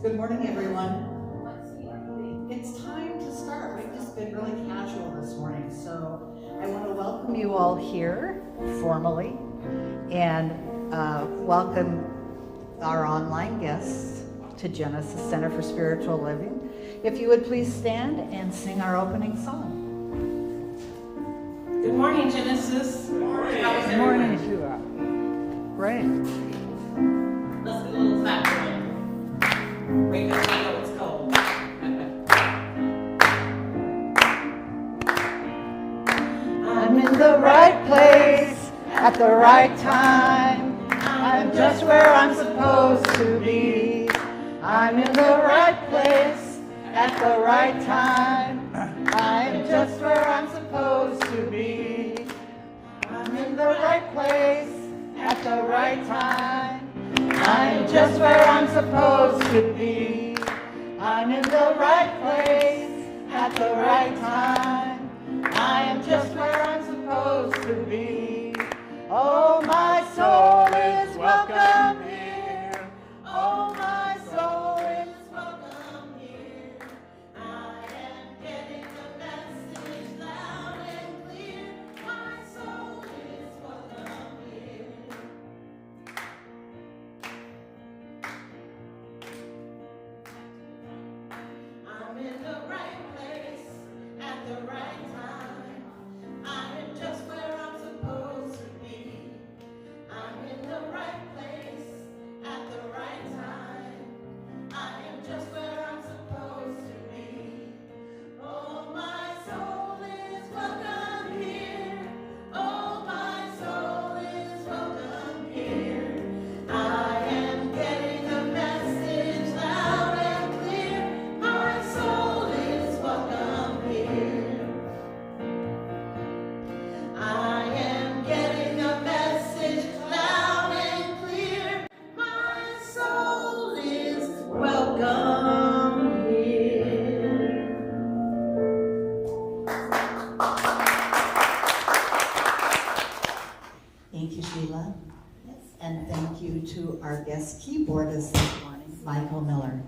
Good morning, everyone. It's time to start. We've just been really casual this morning, so I want to welcome you all here formally and welcome our online guests to Genesis Center for Spiritual Living. If you would please stand and sing our opening song. Good morning, Genesis. Good morning. Good morning, Sheila. Great. Let's do a little clap for him. Wake up, wake up, it's cold. I'm in the right place at the right time. I'm just where I'm supposed to be. I'm in the right place at the right time. I'm just where I'm supposed to be. I'm in the right place at the right time. I'm just where I'm supposed to be. I'm in the right place at the right time. I am just where I'm supposed to be. Oh, my soul is welcome here. Oh, my soul is welcome here. I am getting the message loud and clear. My soul is welcome here. I'm in the right place at the right time. I am just where I'm supposed to be. I'm in the right place at the right time. I am just where I'm supposed to be. Oh, my soul is welcome here. Oh, my soul is welcome here. I am getting the message loud and clear. My soul is welcome here. I am getting a message loud and clear. My soul is welcome here. Thank you, Sheila. And thank you to our guest keyboardist this morning, Michael Miller.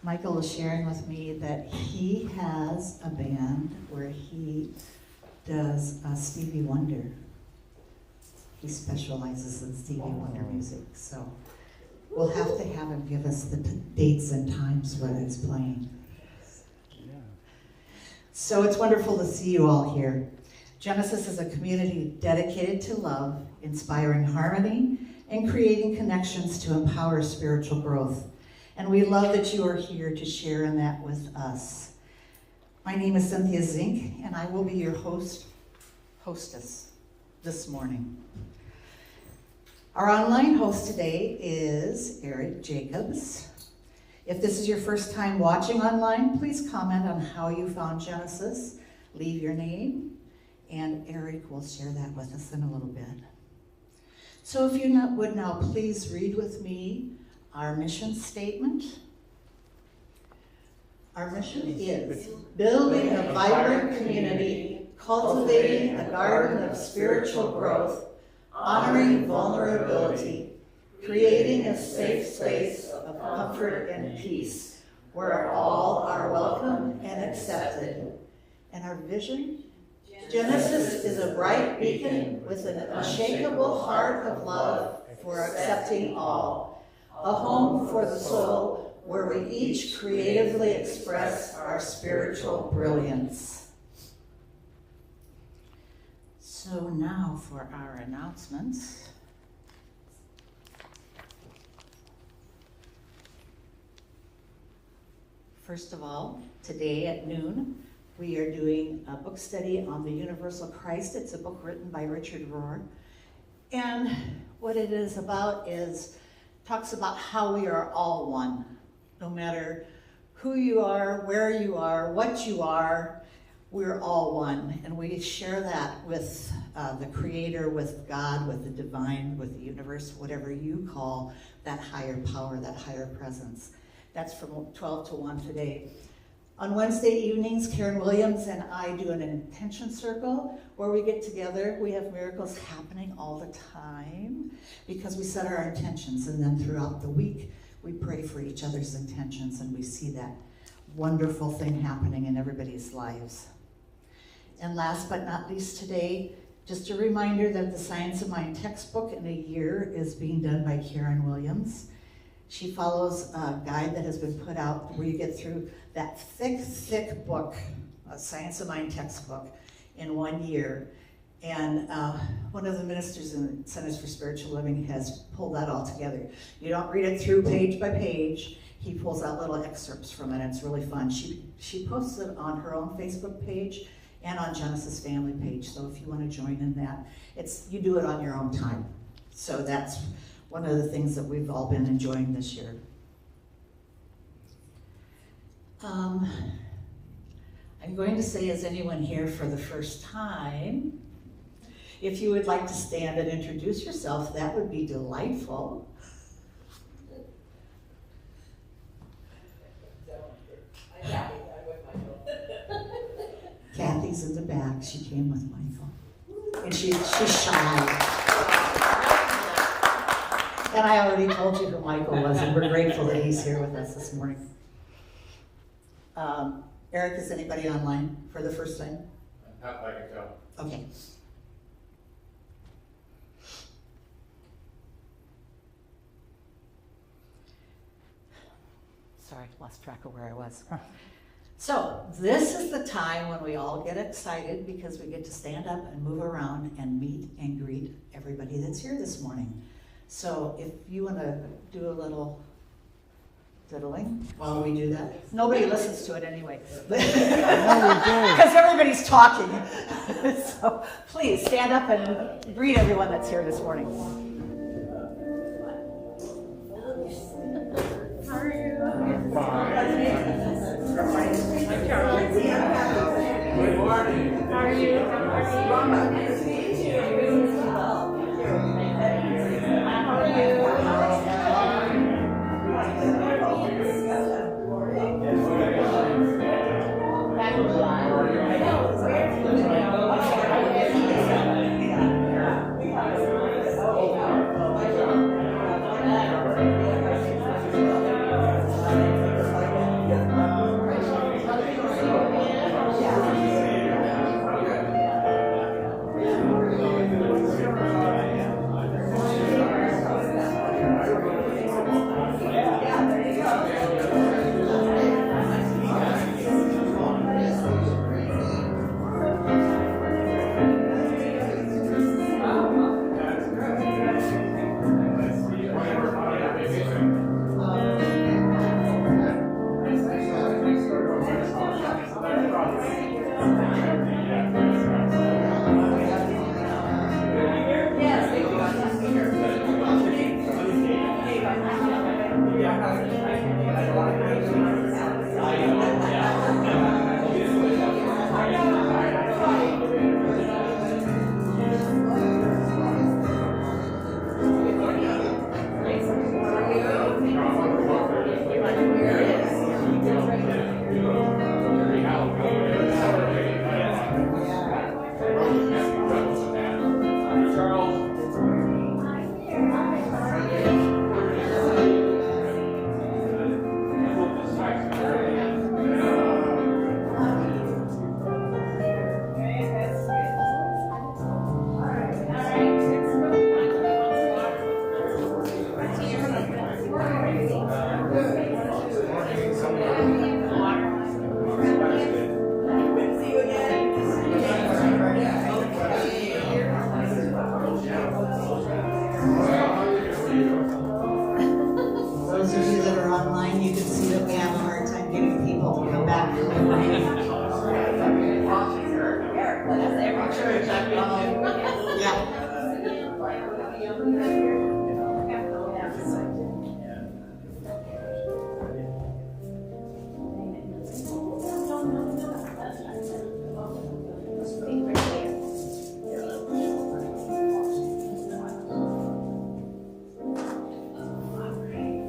Michael was sharing with me that he has a band where he does Stevie Wonder. He specializes in Stevie Wonder music, so we'll have to have him give us the dates and times when it's playing. So it's wonderful to see you all here. Genesis is a community dedicated to love, inspiring harmony, and creating connections to empower spiritual growth. And we love that you are here to share in that with us. My name is Cynthia Zink, and I will be your hostess this morning. Our online host today is Eric Jacobs. If this is your first time watching online, please comment on how you found Genesis, leave your name, and Eric will share that with us in a little bit. So if you would now please read with me our mission statement. Our mission is building a vibrant community, cultivating a garden of spiritual growth, honoring vulnerability, creating a safe space of comfort and peace, where all are welcome and accepted. And our vision? Genesis is a bright beacon with an unshakable heart of love for accepting all. A home for the soul where we each creatively express our spiritual brilliance. So now for our announcements. First of all, today at noon, we are doing a book study on the Universal Christ. It's a book written by Richard Rohr. And what it is about is, talks about how we are all one. No matter who you are, where you are, what you are, we're all one. And we share that with the Creator, with God, with the divine, with the universe, whatever you call that higher power, that higher presence. That's from 12 to 1 today. On Wednesday evenings, Karen Williams and I do an intention circle where we get together. We have miracles happening all the time because we set our intentions, and then throughout the week we pray for each other's intentions, and we see that wonderful thing happening in everybody's lives. And last but not least today, just a reminder that the Science of Mind textbook in a year is being done by Karen Williams. She follows a guide that has been put out where you get through that thick book, a Science of Mind textbook, in 1 year. And one of the ministers in the Centers for Spiritual Living has pulled that all together. You don't read it through page by page. He pulls out little excerpts from it, and it's really fun. She posts it on her own Facebook page and on Genesis Family page. So if you want to join in that, you do it on your own time. So that's one of the things that we've all been enjoying this year. I'm going to say, is anyone here for the first time? If you would like to stand and introduce yourself, that would be delightful. Kathy's in the back. She came with Michael. And she's shy. And I already told you who Michael was, and we're grateful that he's here with us this morning. Eric, is anybody online for the first time? Not like I can tell. Okay. Sorry, lost track of where I was. So this is the time when we all get excited because we get to stand up and move around and meet and greet everybody that's here this morning. So if you want to do a little fiddling while we do that. Nobody listens to it anyway. Because everybody's talking. So please stand up and greet everyone that's here this morning. How are you? Good morning. How are you? Nice to meet you. How are you?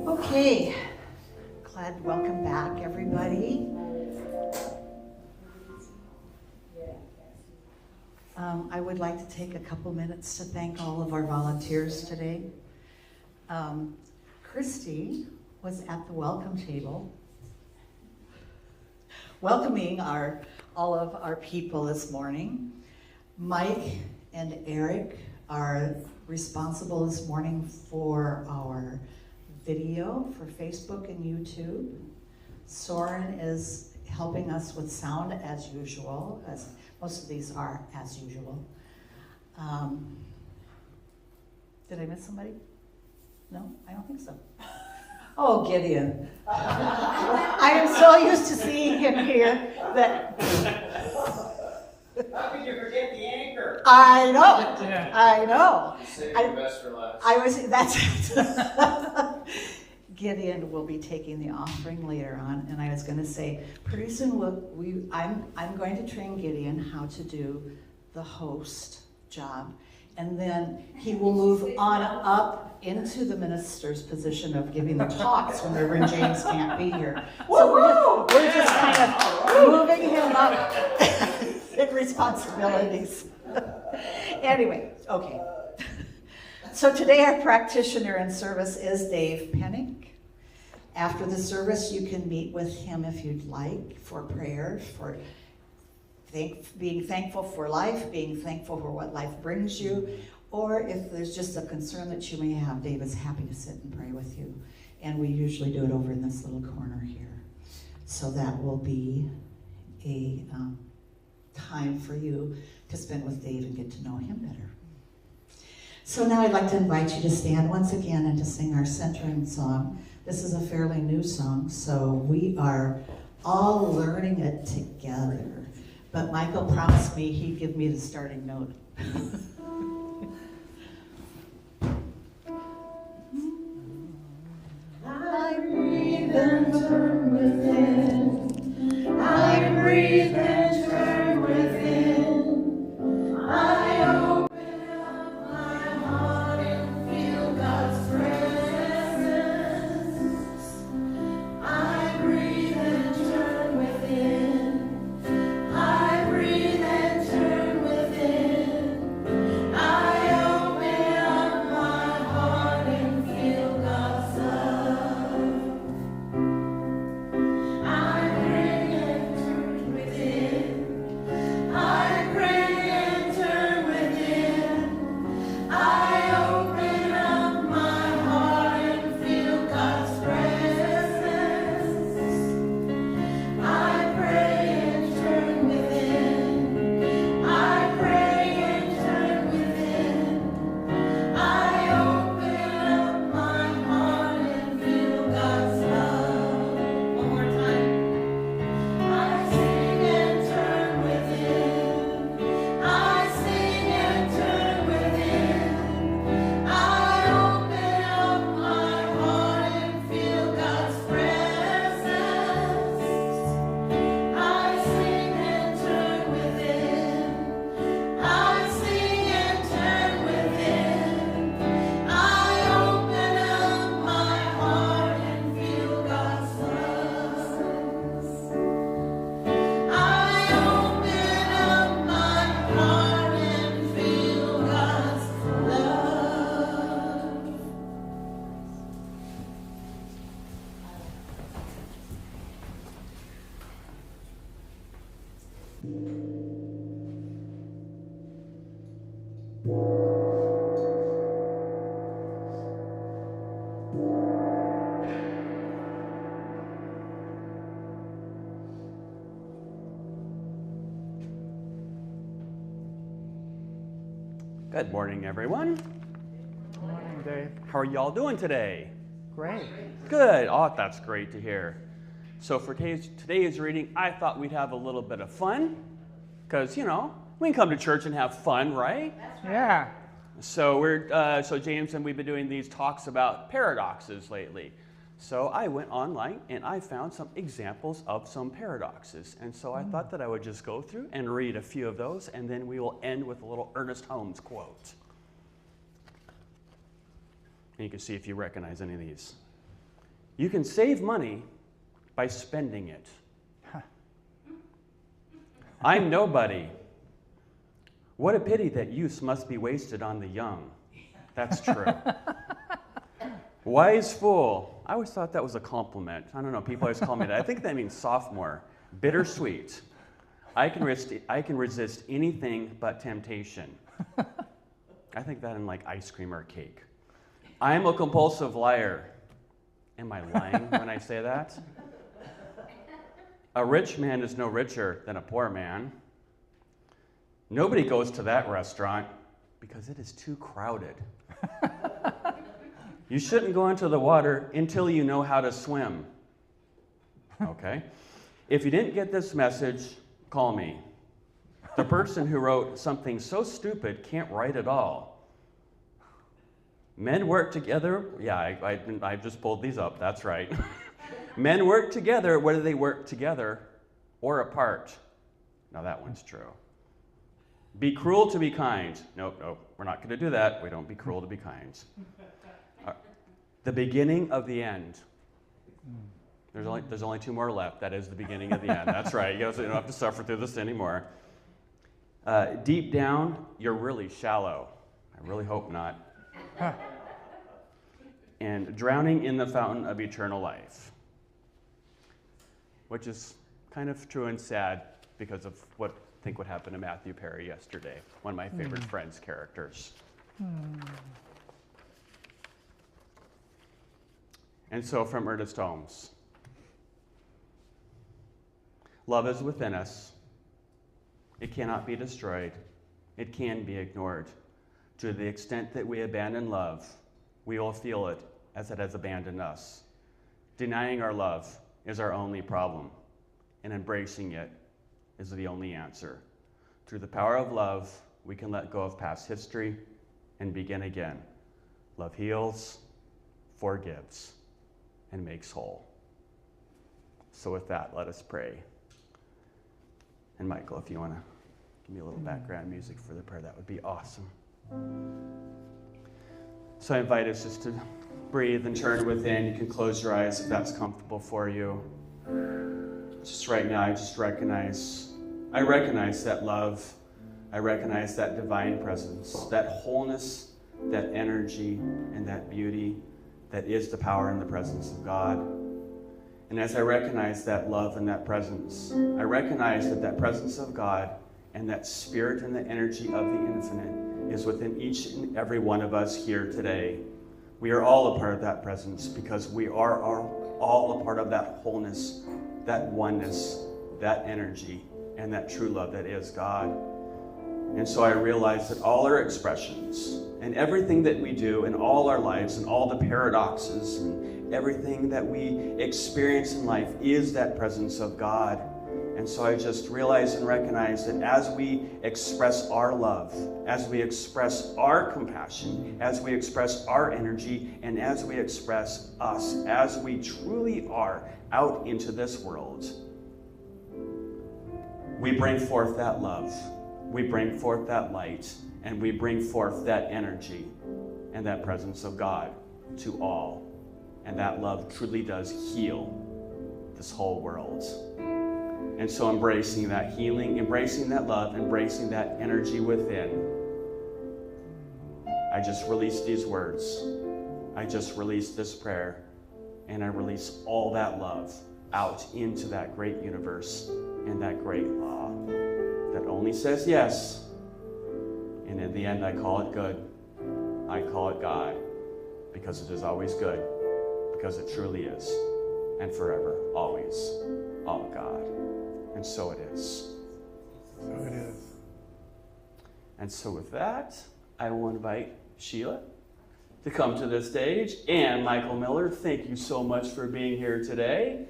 Okay, glad welcome back everybody. I would like to take a couple minutes to thank all of our volunteers today. Christy was at the welcome table, welcoming all of our people this morning. Mike and Eric are responsible this morning for our video for Facebook and YouTube. Soren is helping us with sound as usual, as most of these are as usual. Did I miss somebody? No, I don't think so. Oh, Gideon. I am so used to seeing him here that How could you forget the anchor? I know. Save the best for last. That's it. Gideon will be taking the offering later on, and I was going to say, pretty soon I'm going to train Gideon how to do the host job, and then he will move on up into the minister's position of giving the talks when Reverend James can't be here. So we're just kind of moving him up in responsibilities. Anyway, okay. So today our practitioner in service is Dave Pennick. After the service, you can meet with him if you'd like for prayer, for being thankful for life, being thankful for what life brings you, or if there's just a concern that you may have, Dave is happy to sit and pray with you. And we usually do it over in this little corner here. So that will be a time for you to spend with Dave and get to know him better. So now I'd like to invite you to stand once again and to sing our centering song. This is a fairly new song, so we are all learning it together. But Michael promised me he'd give me the starting note. I breathe and turn within. I breathe and turn within. I open up my heart and feel God's presence. I breathe and turn within. I breathe and turn within. I open up my heart and feel God's love. I bring and turn within. I pray and turn within. I open up my heart and feel God's presence. I pray and turn within. I pray and turn within. I open up my heart and feel God's love. One more time. I sing and turn within. I sing and turn within. I open up my heart and feel God's presence. I sing and turn within. I sing and turn within. I open up my heart and feel God's love. I open up my heart and feel God's love. Good morning, everyone. Good morning, Dave. How are y'all doing today? Great. Good. Oh, that's great to hear. So for today's reading, I thought we'd have a little bit of fun because, we can come to church and have fun, right? Yeah. So James and we've been doing these talks about paradoxes lately. So I went online and I found some examples of some paradoxes. And so I thought that I would just go through and read a few of those, and then we will end with a little Ernest Holmes quote. And you can see if you recognize any of these. You can save money by spending it. I'm nobody. What a pity that youth must be wasted on the young. That's true. Wise fool. I always thought that was a compliment. I don't know, people always call me that. I think that means sophomore. Bittersweet. I can resist anything but temptation. I think that in like ice cream or cake. I am a compulsive liar. Am I lying when I say that? A rich man is no richer than a poor man. Nobody goes to that restaurant because it is too crowded. You shouldn't go into the water until you know how to swim. Okay? If you didn't get this message, call me. The person who wrote something so stupid can't write at all. Men work together. Yeah, I just pulled these up. That's right. Men work together whether they work together or apart. Now that one's true. Be cruel to be kind. Nope, we're not going to do that. We don't be cruel to be kind. The beginning of the end. There's only 2 more left. That is the beginning of the end. That's right. You don't have to suffer through this anymore. Deep down, you're really shallow. I really hope not. And drowning in the fountain of eternal life. Which is kind of true and sad because of what I think what happened to Matthew Perry yesterday. One of my favorite Friends characters. And so from Ernest Holmes. Love is within us. It cannot be destroyed. It can be ignored. To the extent that we abandon love, we will feel it as it has abandoned us. Denying our love is our only problem, and embracing it is the only answer. Through the power of love, we can let go of past history and begin again. Love heals, forgives, and makes whole. So with that, let us pray. And Michael, if you want to give me a little background music for the prayer, that would be awesome. So I invite us just to breathe and turn within. You can close your eyes if that's comfortable for you. Just right now, I recognize that love. I recognize that divine presence, that wholeness, that energy, and that beauty that is the power and the presence of God. And as I recognize that love and that presence, I recognize that that presence of God and that spirit and the energy of the infinite is within each and every one of us here today. We are all a part of that presence because we are all a part of that wholeness, that oneness, that energy, and that true love that is God. And so I realize that all our expressions and everything that we do in all our lives and all the paradoxes and everything that we experience in life is that presence of God. And so I just realize and recognize that as we express our love, as we express our compassion, as we express our energy, and as we express us, as we truly are out into this world, we bring forth that love, we bring forth that light, and we bring forth that energy and that presence of God to all. And that love truly does heal this whole world. And so embracing that healing, embracing that love, embracing that energy within, I just release these words. I just release this prayer, and I release all that love out into that great universe and that great law that only says yes. And in the end, I call it good. I call it God, because it is always good, because it truly is, and forever, always, all God. And so it is. So it is. And so with that, I will invite Sheila to come to the stage. And Michael Miller, thank you so much for being here today.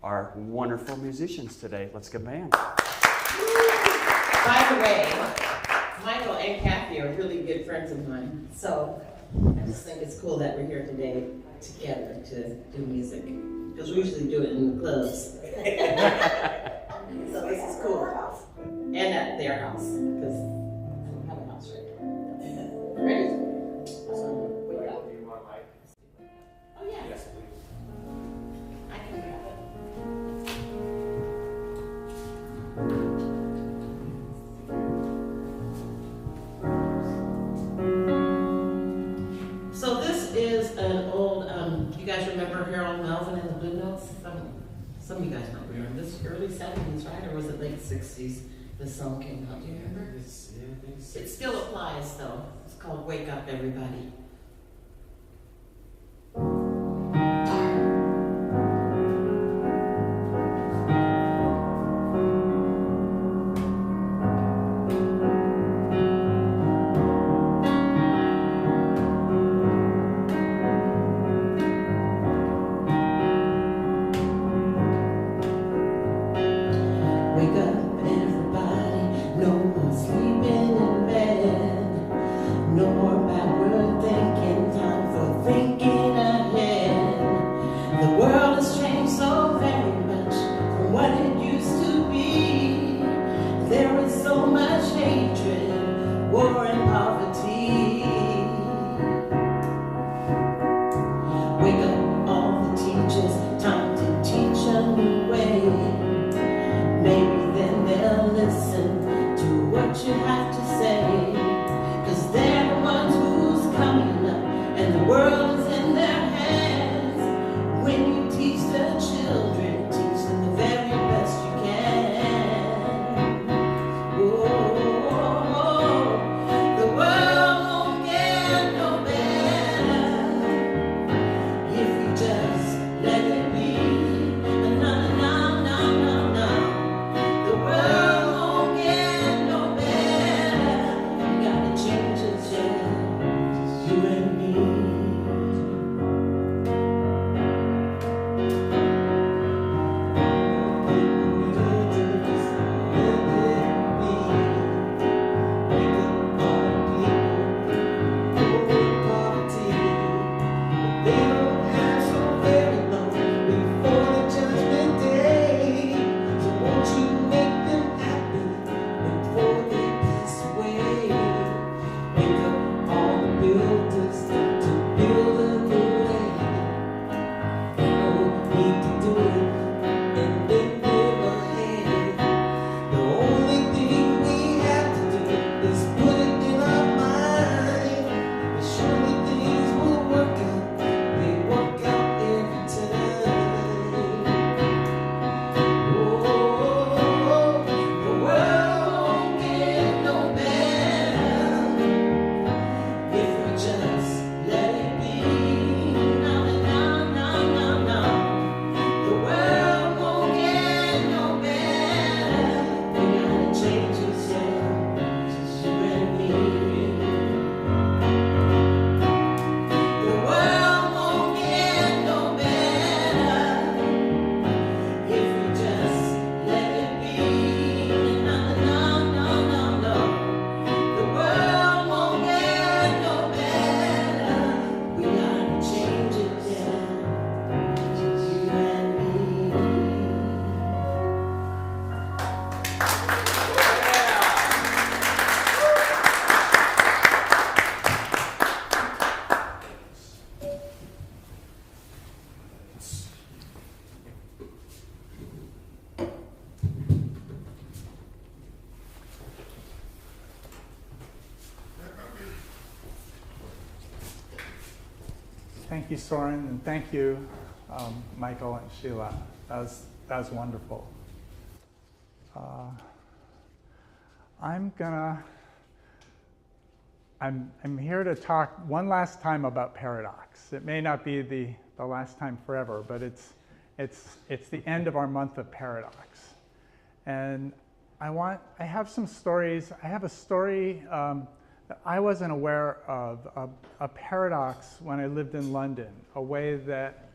Our wonderful musicians today. Let's get a band. By the way, Michael and Kathy are really good friends of mine, so I just think it's cool that we're here today together to do music, because we usually do it in the clubs. So this is cool. And at their house, because I don't have a house right now. Ready? So, what you got? Do you want mic? Oh, yeah. Yes, please. I can grab it. remember Harold Melvin and the Blue Notes? Some of you guys might remember this. Early 70s, right? Or was it late 60s? The song came out. Do you remember? It still applies, though. It's called Wake Up, Everybody. Thank you, Soren, and thank you, Michael and Sheila. That was wonderful. I'm here to talk one last time about paradox. It may not be the last time forever, but it's the end of our month of paradox. And I have some stories. I have a story that I wasn't aware of, a paradox when I lived in London, a way that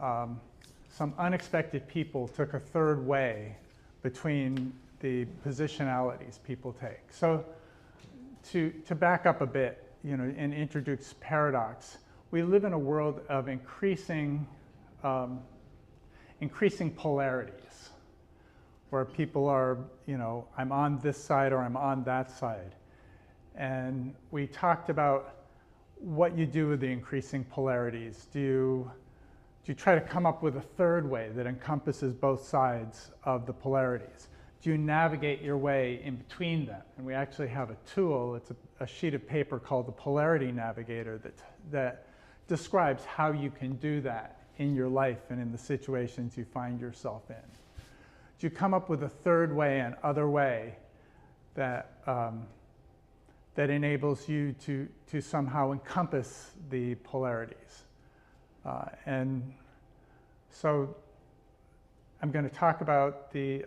some unexpected people took a third way between the positionalities people take. So to back up a bit, and introduce paradox, we live in a world of increasing polarities, where people are, I'm on this side or I'm on that side. And we talked about what you do with the increasing polarities. Do you try to come up with a third way that encompasses both sides of the polarities? Do you navigate your way in between them? And we actually have a tool. It's a sheet of paper called the Polarity Navigator that describes how you can do that in your life and in the situations you find yourself in? Do you come up with a third way, an other way that that enables you to somehow encompass the polarities? And so I'm going to talk about the,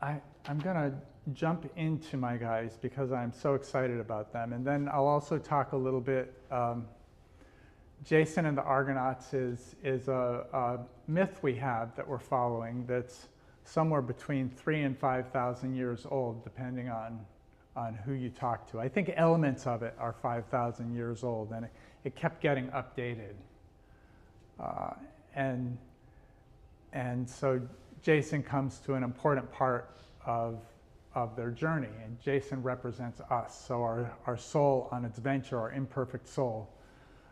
I'm going to jump into my guys because I'm so excited about them. And then I'll also talk a little bit, Jason and the Argonauts is a myth we have that we're following that's somewhere between 3,000 and 5,000 years old, depending on who you talk to. I think elements of it are 5,000 years old, and it kept getting updated. And so Jason comes to an important part of their journey, and Jason represents us. So our soul on its venture, our imperfect soul,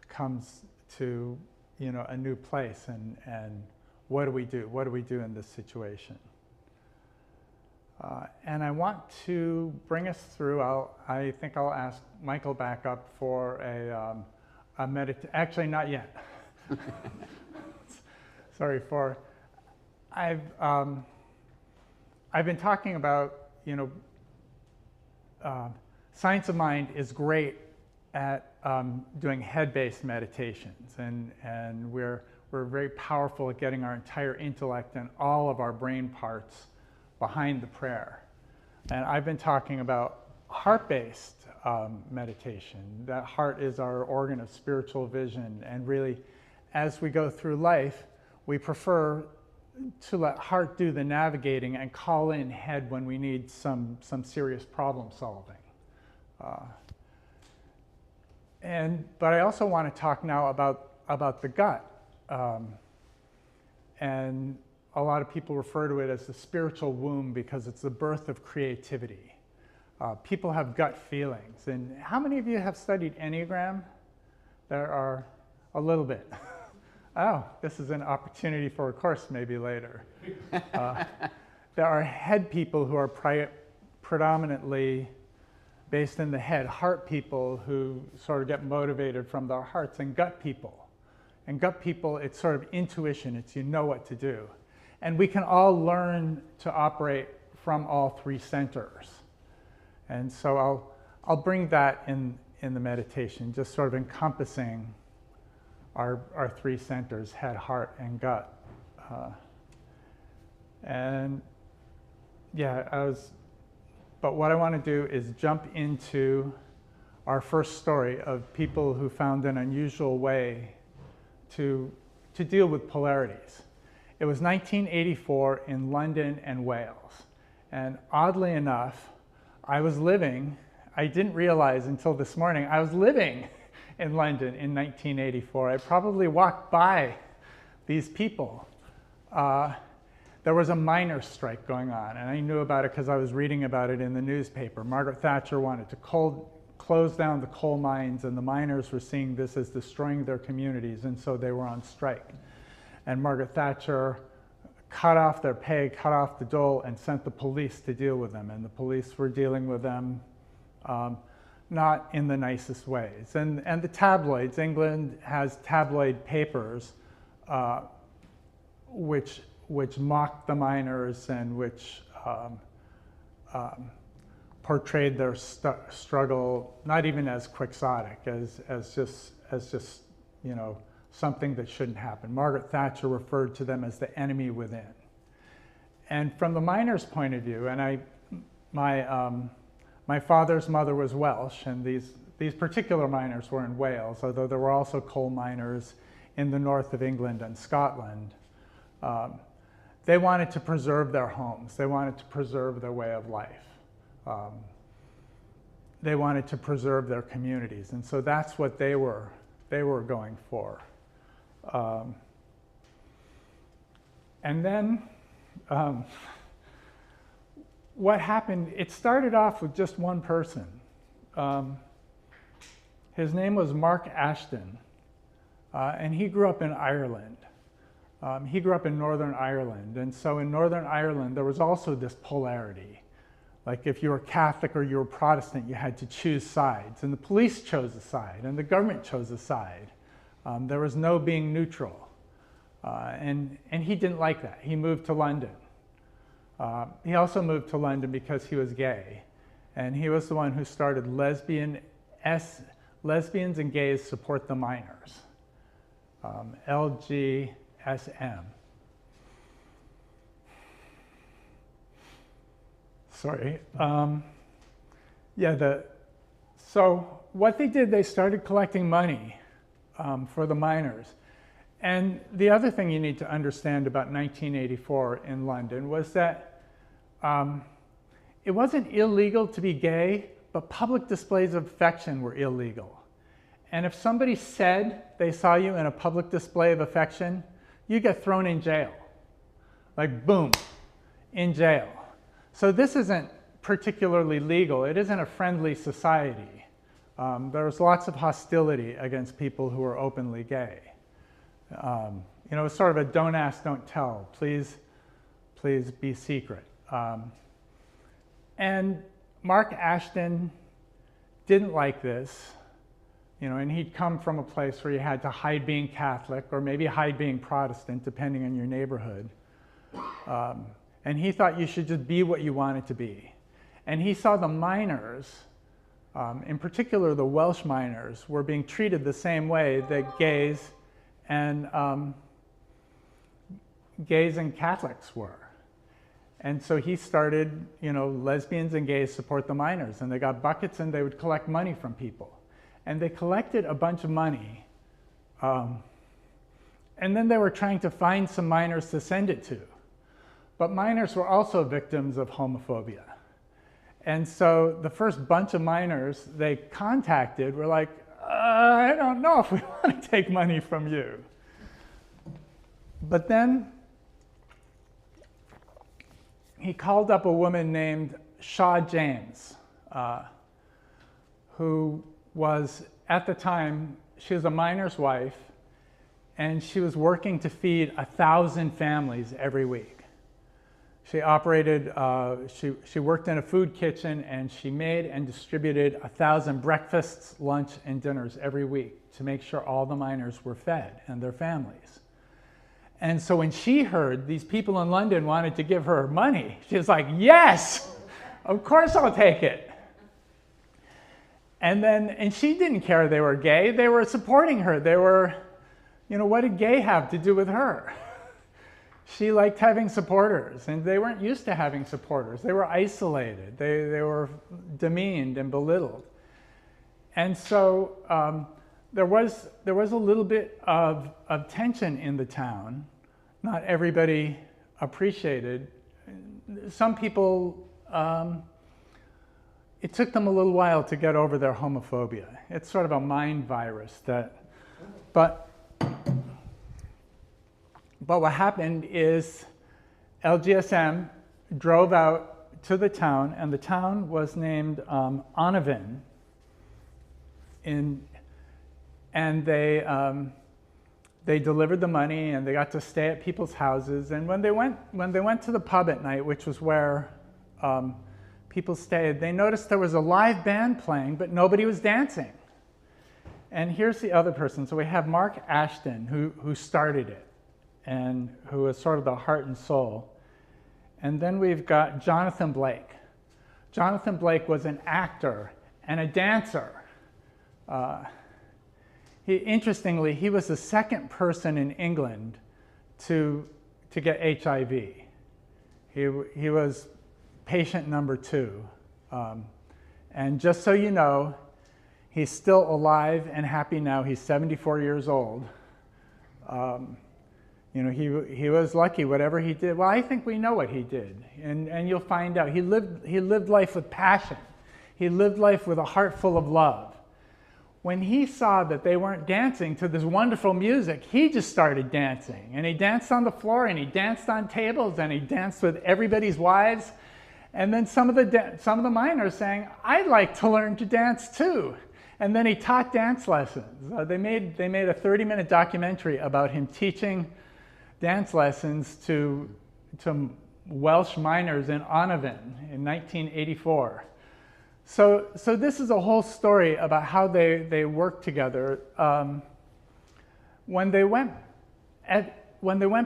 comes to a new place, and what do we do? What do we do in this situation? And I want to bring us through. I think I'll ask Michael back up for a meditation. Actually, not yet. Sorry for. I've been talking about Science of Mind is great at doing head-based meditations, and we're very powerful at getting our entire intellect and all of our brain parts behind the prayer. And I've been talking about heart-based meditation. That heart is our organ of spiritual vision, and really, as we go through life, we prefer to let heart do the navigating and call in head when we need some serious problem solving. But I also want to talk now about the gut. And a lot of people refer to it as the spiritual womb because it's the birth of creativity. People have gut feelings. And how many of you have studied Enneagram? There are a little bit. Oh, this is an opportunity for a course maybe later. There are head people who are predominantly based in the head, heart people who sort of get motivated from their hearts, and gut people. And gut people, it's sort of intuition, it's you know what to do. And we can all learn to operate from all three centers. And so I'll bring that in the meditation, just sort of encompassing our three centers, head, heart, and gut. But what I want to do is jump into our first story of people who found an unusual way to deal with polarities. It was 1984 in London and Wales. And oddly enough, I didn't realize until this morning, I was living in London in 1984. I probably walked by these people. There was a miners' strike going on, and I knew about it because I was reading about it in the newspaper. Margaret Thatcher wanted to close down the coal mines, and the miners were seeing this as destroying their communities, and so they were on strike. And Margaret Thatcher cut off their pay, cut off the dole, and sent the police to deal with them. And the police were dealing with them not in the nicest ways. And the tabloids, England has tabloid papers which mocked the miners and which portrayed their struggle not even as quixotic, as just something that shouldn't happen. Margaret Thatcher referred to them as the enemy within. And from the miners' point of view, and my father's mother was Welsh, and these particular miners were in Wales, although there were also coal miners in the north of England and Scotland. They wanted to preserve their homes. They wanted to preserve their way of life. They wanted to preserve their communities, and so that's what they were going for. And then what happened, it started off with just one person. His name was Mark Ashton, and he grew up in Ireland. He grew up in Northern Ireland, and so in Northern Ireland there was also this polarity. Like if you were Catholic or you were Protestant, you had to choose sides, and the police chose a side, and the government chose a side. There was no being neutral. And he didn't like that. He moved to London. He also moved to London because he was gay. And he was the one who started Lesbians and Gays Support the Minors, LGSM. Sorry. So what they did, they started collecting money for the miners. And the other thing you need to understand about 1984 in London was that it wasn't illegal to be gay, but public displays of affection were illegal. And if somebody said they saw you in a public display of affection, you get thrown in jail. Like, boom, in jail. So this isn't particularly legal. It isn't a friendly society. There's lots of hostility against people who are openly gay. It's sort of a don't ask, don't tell. Please be secret. And Mark Ashton didn't like this, and he'd come from a place where you had to hide being Catholic or maybe hide being Protestant, depending on your neighborhood. And he thought you should just be what you wanted to be. And he saw the miners, in particular the Welsh miners, were being treated the same way that gays and Catholics were. And so he started, Lesbians and Gays Support the Minors, and they got buckets and they would collect money from people. And they collected a bunch of money, and then they were trying to find some minors to send it to. But minors were also victims of homophobia. And so the first bunch of minors they contacted were like, I don't know if we want to take money from you. But then he called up a woman named Shaw James, who was, at the time, she was a miner's wife, and she was working to feed 1,000 families every week. She operated, she worked in a food kitchen, and she made and distributed 1,000 breakfasts, lunch, and dinners every week to make sure all the miners were fed and their families. And so when she heard these people in London wanted to give her money, she was like, yes, of course I'll take it. And she didn't care they were gay. They were supporting her. They were, what did gay have to do with her? She liked having supporters, and they weren't used to having supporters. They were isolated. They were demeaned and belittled. And so there was a little bit of tension in the town. Not everybody appreciated. Some people, it took them a little while to get over their homophobia. It's sort of a mind virus but what happened is LGSM drove out to the town, and the town was named Onavin. And they delivered the money, and they got to stay at people's houses. And when they went to the pub at night, which was where people stayed, they noticed there was a live band playing, but nobody was dancing. And here's the other person. So we have Mark Ashton, who started it, and who is sort of the heart and soul. And then we've got Jonathan Blake. Jonathan Blake was an actor and a dancer. Interestingly, he was the second person in England to get HIV. He was patient number 2. And just so you know, he's still alive and happy now. He's 74 years old. He was lucky, whatever he did. Well, I think we know what he did, and you'll find out. He lived life with passion. He lived life with a heart full of love. When he saw that they weren't dancing to this wonderful music, he just started dancing. And he danced on the floor, and he danced on tables, and he danced with everybody's wives. And then some of the miners saying, I'd like to learn to dance too. And then he taught dance lessons. They made a 30-minute documentary about him teaching dance lessons to Welsh miners in Onavin in 1984. So this is a whole story about how they worked together. when they went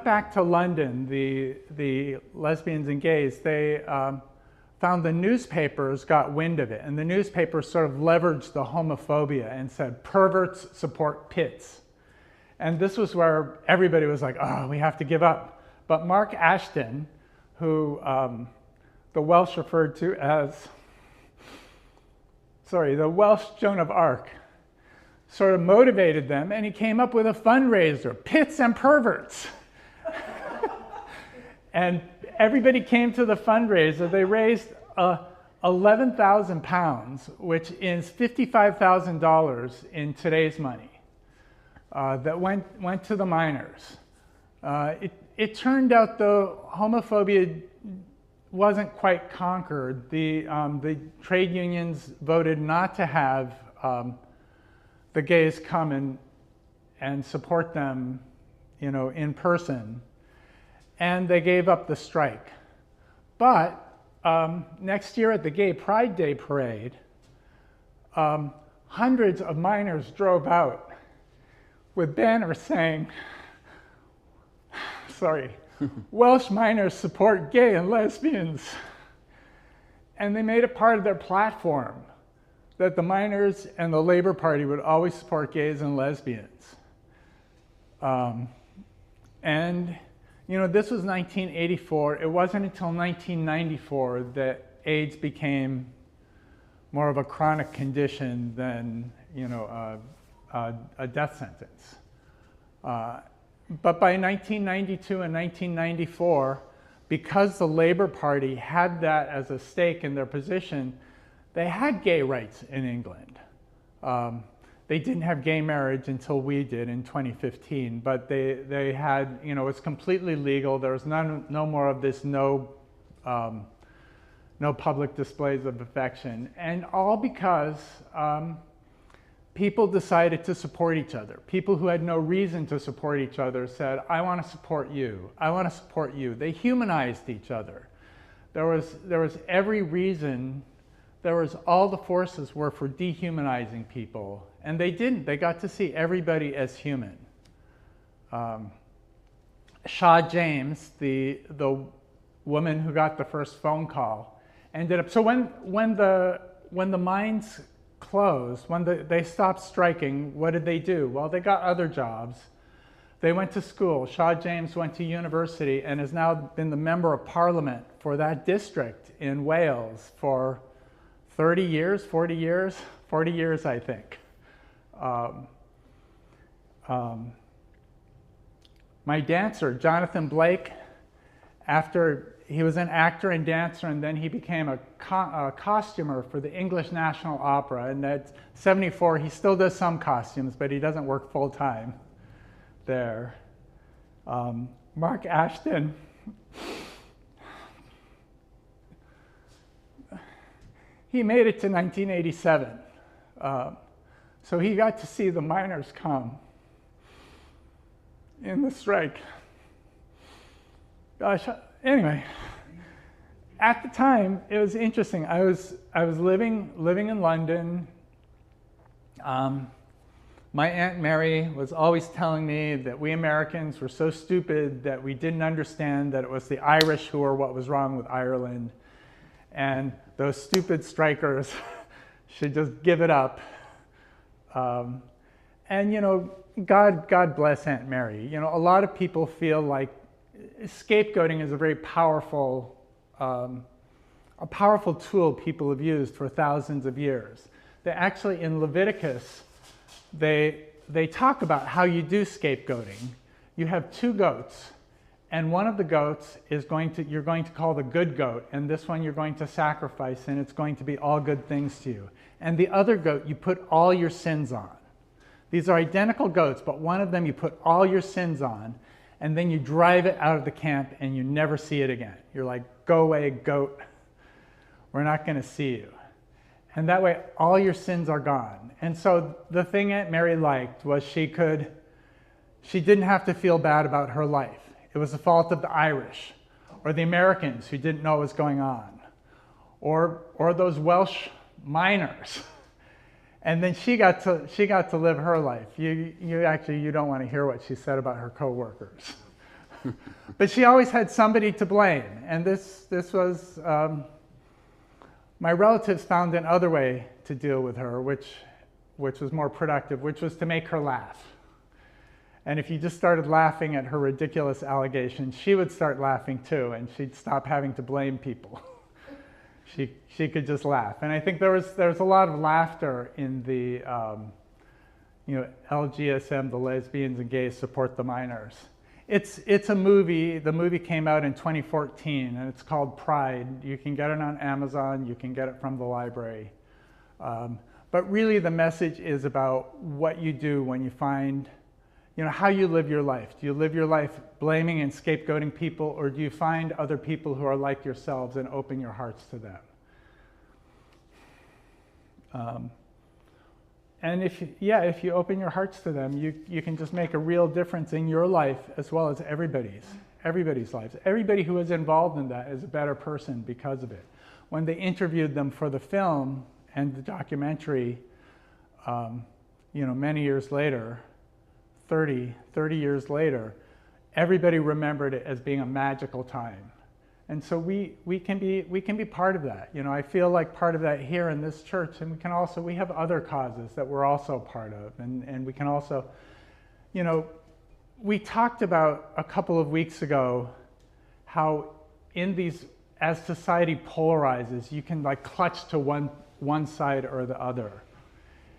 back to London, the lesbians and gays, they found the newspapers got wind of it, and the newspapers sort of leveraged the homophobia and said, perverts support pits. And this was where everybody was like, oh, we have to give up. But Mark Ashton, who the Welsh referred to as, the Welsh Joan of Arc, sort of motivated them, and he came up with a fundraiser, Pits and Perverts. And everybody came to the fundraiser. They raised £11,000, which is $55,000 in today's money, that went to the miners. It turned out, though, homophobia wasn't quite conquered. The trade unions voted not to have the gays come and support them, in person, and they gave up the strike. But next year at the Gay Pride Day parade, hundreds of miners drove out with banners saying, Welsh miners support gay and lesbians. And they made it part of their platform that the miners and the Labour Party would always support gays and lesbians. This was 1984. It wasn't until 1994 that AIDS became more of a chronic condition than, a death sentence. But by 1992 and 1994, because the Labour Party had that as a stake in their position, they had gay rights in England. They didn't have gay marriage until we did in 2015, but they had, it's completely legal. There was no more of this no public displays of affection, and all because people decided to support each other. People who had no reason to support each other said, I want to support you. I want to support you. They humanized each other. There was every reason. All the forces were for dehumanizing people, and they didn't. They got to see everybody as human. Shaw James, the woman who got the first phone call, ended up. So when the mines closed, when they stopped striking, what did they do? Well, they got other jobs. They went to school. Shaw James went to university and has now been the member of parliament for that district in Wales for 30 years, 40 years, I think. My dancer, Jonathan Blake, after he was an actor and dancer, and then he became a costumer for the English National Opera. And at 74, he still does some costumes, but he doesn't work full time there. Mark Ashton, he made it to 1987. So he got to see the miners come in the strike. Gosh, anyway, at the time, it was interesting. I was living in London. My Aunt Mary was always telling me that we Americans were so stupid that we didn't understand that it was the Irish who were what was wrong with Ireland. And those stupid strikers should just give it up. God bless Aunt Mary. A lot of people feel like scapegoating is a very powerful tool people have used for thousands of years. They actually, in Leviticus, they talk about how you do scapegoating. You have two goats, and one of the goats is you're going to call the good goat, and this one you're going to sacrifice, and it's going to be all good things to you. And the other goat you put all your sins on. These are identical goats, but one of them you put all your sins on, and then you drive it out of the camp and you never see it again. You're like, go away, goat. We're not going to see you. And that way, all your sins are gone. And so the thing Aunt Mary liked was she didn't have to feel bad about her life. It was the fault of the Irish or the Americans who didn't know what was going on, or those Welsh miners. And then she got to live her life. You don't want to hear what she said about her coworkers. But she always had somebody to blame. And this was, my relatives found another way to deal with her, which was more productive, which was to make her laugh. And if you just started laughing at her ridiculous allegations, she would start laughing too, and she'd stop having to blame people. She could just laugh. And I think there was a lot of laughter in the LGSM, the lesbians and gays support the minors. It's a movie. The movie came out in 2014, and it's called Pride. You can get it on Amazon. You can get it from the library. But really, the message is about what you do when you find, how you live your life. Do you live your life blaming and scapegoating people, or do you find other people who are like yourselves and open your hearts to them? And if you open your hearts to them, you can just make a real difference in your life as well as everybody's lives. Everybody who is involved in that is a better person because of it. When they interviewed them for the film and the documentary, many years later, 30 years later, everybody remembered it as being a magical time. And so we can be part of that. I feel like part of that here in this church, and we have other causes that we're also part of, and we can also, we talked about a couple of weeks ago how as society polarizes, you can clutch to one side or the other.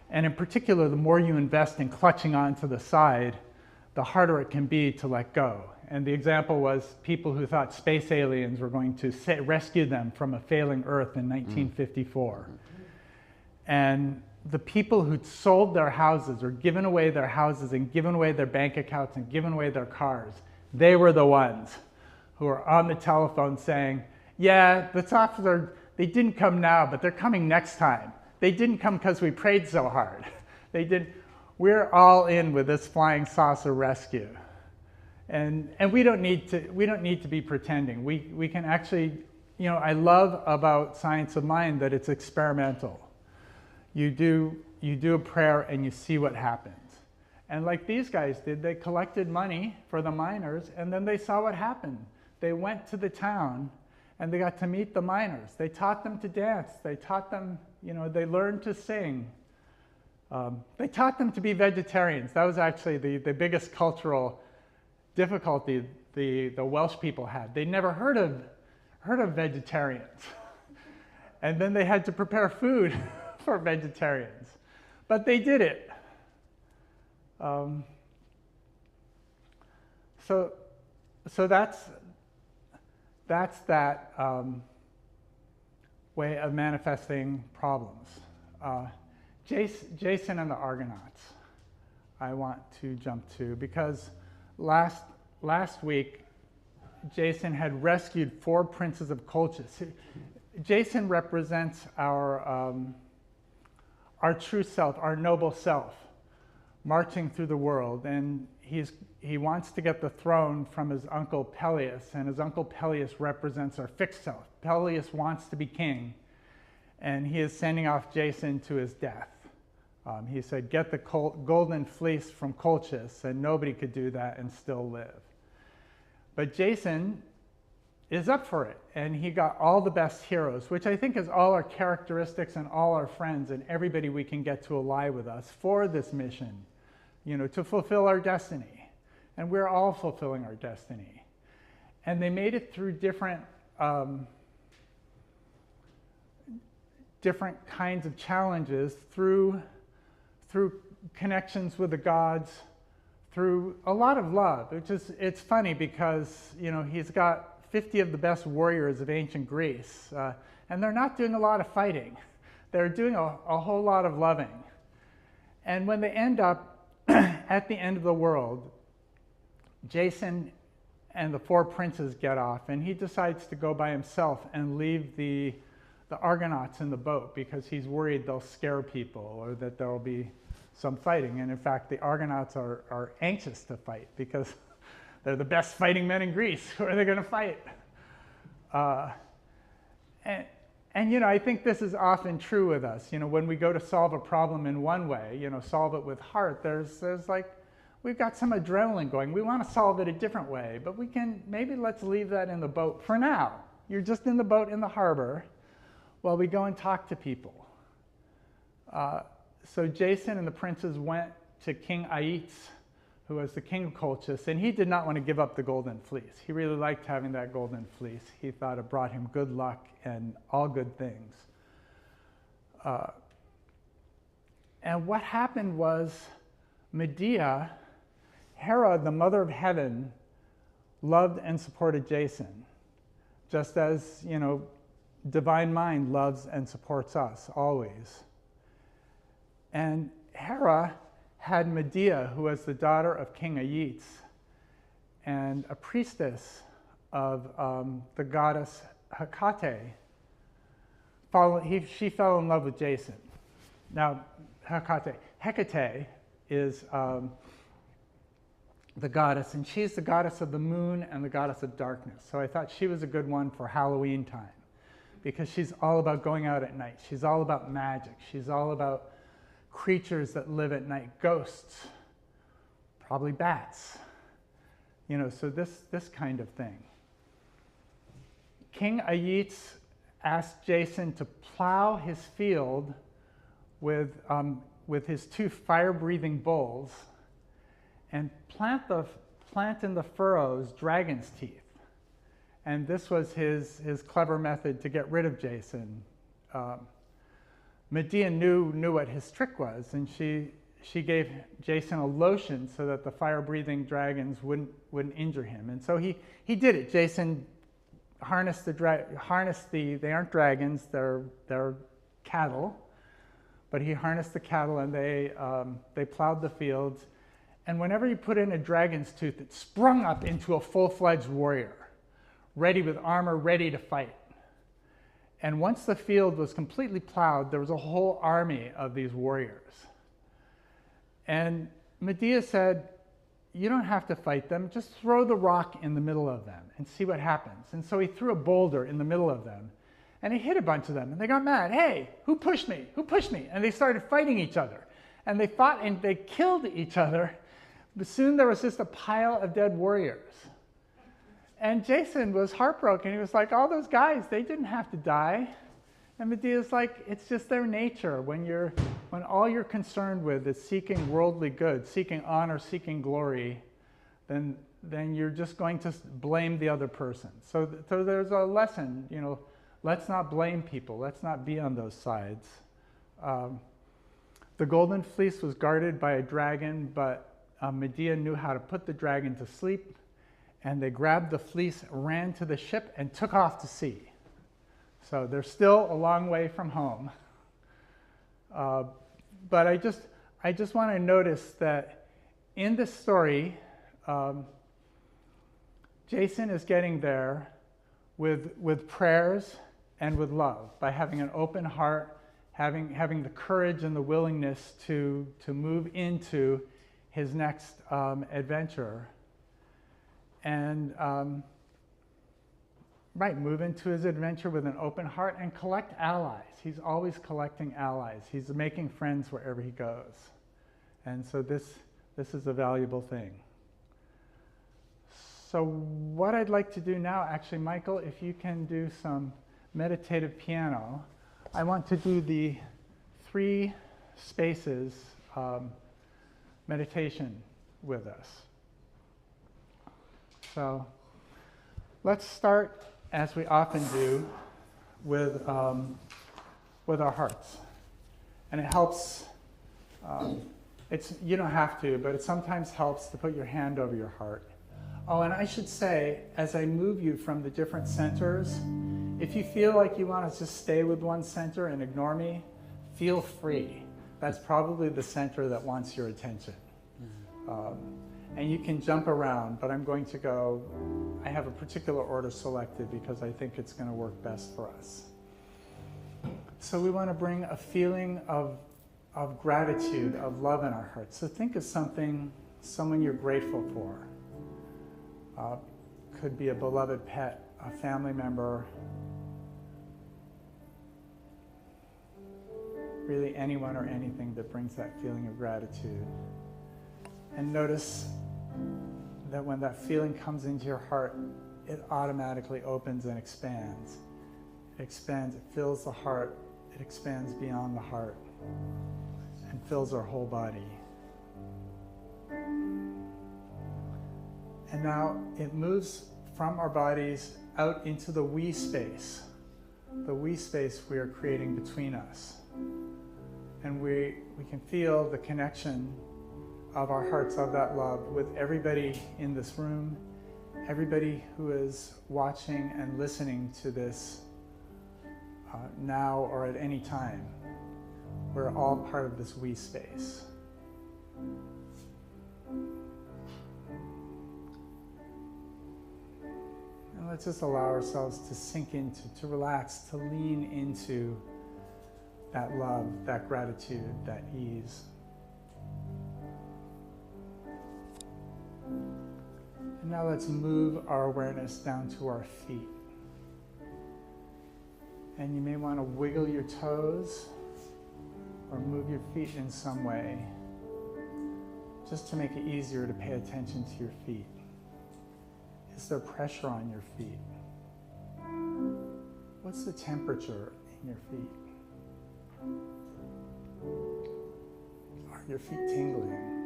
And in particular, the more you invest in clutching onto the side, the harder it can be to let go. And the example was people who thought space aliens were going to rescue them from a failing Earth in 1954. And the people who'd sold their houses or given away their houses and given away their bank accounts and given away their cars, they were the ones who were on the telephone saying, yeah, the officer, they didn't come now, but they're coming next time. They didn't come because we prayed so hard. We're all in with this flying saucer rescue. And we don't need to be pretending. We can actually, I love about Science of Mind that it's experimental. You do a prayer and you see what happens. And like these guys did, they collected money for the miners, and then they saw what happened. They went to the town and they got to meet the miners. They taught them to dance. They taught them, they learned to sing. They taught them to be vegetarians. That was actually the biggest cultural difficulty the Welsh people had. They'd never heard of vegetarians. And then they had to prepare food for vegetarians. But they did it. So that's that way of manifesting problems. Jason and the Argonauts, I want to jump to, because last week, Jason had rescued 4 princes of Colchis. Jason represents our true self, our noble self, marching through the world, and he wants to get the throne from his uncle Peleus, and his uncle Peleus represents our fixed self. Peleus wants to be king, and he is sending off Jason to his death. He said, get the golden fleece from Colchis, and nobody could do that and still live. But Jason is up for it, and he got all the best heroes, which I think is all our characteristics and all our friends and everybody we can get to ally with us for this mission, to fulfill our destiny. And we're all fulfilling our destiny. And they made it through different kinds of challenges, through connections with the gods, through a lot of love. It's funny because he's got 50 of the best warriors of ancient Greece, and they're not doing a lot of fighting. They're doing a whole lot of loving. And when they end up at the end of the world, Jason and the 4 princes get off, and he decides to go by himself and leave the Argonauts in the boat because he's worried they'll scare people or that there will be some fighting. And in fact, the Argonauts are anxious to fight because they're the best fighting men in Greece. Who are they going to fight? And And I think this is often true with us. When we go to solve a problem in one way, solve it with heart, there's like, we've got some adrenaline going. We want to solve it a different way, but maybe let's leave that in the boat for now. You're just in the boat in the harbor while we go and talk to people. So Jason and the princes went to King Aitz, who was the king of Colchis, and he did not want to give up the golden fleece. He really liked having that golden fleece. He thought it brought him good luck and all good things. And what happened was Medea, Hera, the mother of heaven, loved and supported Jason, just as, divine mind loves and supports us always. And Hera had Medea, who was the daughter of King Aitz and a priestess of the goddess Hecate. She fell in love with Jason. Now, Hecate is the goddess, and she's the goddess of the moon and the goddess of darkness. So I thought she was a good one for Halloween time, because she's all about going out at night. She's all about magic. She's all about creatures that live at night, ghosts, probably bats, so this kind of thing. King Aitz asked Jason to plow his field with his 2 fire-breathing bulls and plant in the furrows dragon's teeth. And this was his clever method to get rid of Jason. Medea knew what his trick was, and she gave Jason a lotion so that the fire-breathing dragons wouldn't injure him. And so he did it. Jason harnessed they aren't dragons, they're cattle, but he harnessed the cattle, and they plowed the fields. And whenever you put in a dragon's tooth, it sprung up into a full-fledged warrior, ready with armor, ready to fight. And once the field was completely plowed, there was a whole army of these warriors. And Medea said, you don't have to fight them, just throw the rock in the middle of them and see what happens. And so he threw a boulder in the middle of them, and he hit a bunch of them, and they got mad. Hey, who pushed me? Who pushed me? And they started fighting each other. And they fought and they killed each other, but soon there was just a pile of dead warriors. And Jason was heartbroken. He was like, all those guys, they didn't have to die. And Medea's like, it's just their nature. When all you're concerned with is seeking worldly good, seeking honor, seeking glory, then you're just going to blame the other person. So there's a lesson, let's not blame people. Let's not be on those sides. The golden fleece was guarded by a dragon, but Medea knew how to put the dragon to sleep. And they grabbed the fleece, ran to the ship, and took off to sea. So they're still a long way from home. But I just want to notice that in this story, Jason is getting there with prayers and with love, by having an open heart, having the courage and the willingness to move into his next adventure. And move into his adventure with an open heart and collect allies. He's always collecting allies. He's making friends wherever he goes. And so this is a valuable thing. So what I'd like to do now, actually, Michael, if you can do some meditative piano, I want to do the 3 spaces meditation with us. So let's start, as we often do, with our hearts. And it helps, you don't have to, but it sometimes helps to put your hand over your heart. Oh, and I should say, as I move you from the different centers, if you feel like you want to just stay with one center and ignore me, feel free. That's probably the center that wants your attention. And you can jump around, but I'm going to go, I have a particular order selected because I think it's going to work best for us. So we want to bring a feeling of gratitude, of love in our hearts. So think of someone you're grateful for. Could be a beloved pet, a family member, really anyone or anything that brings that feeling of gratitude. And notice that when that feeling comes into your heart, it automatically opens and expands. It expands, it fills the heart, it expands beyond the heart, and fills our whole body. And now it moves from our bodies out into the we space. The we space we are creating between us. And we can feel the connection of our hearts of that love with everybody in this room, everybody who is watching and listening to this now or at any time. We're all part of this we space. And let's just allow ourselves to sink into, to relax, to lean into that love, that gratitude, that ease. And now let's move our awareness down to our feet. And you may want to wiggle your toes or move your feet in some way, just to make it easier to pay attention to your feet. Is there pressure on your feet? What's the temperature in your feet? Are your feet tingling?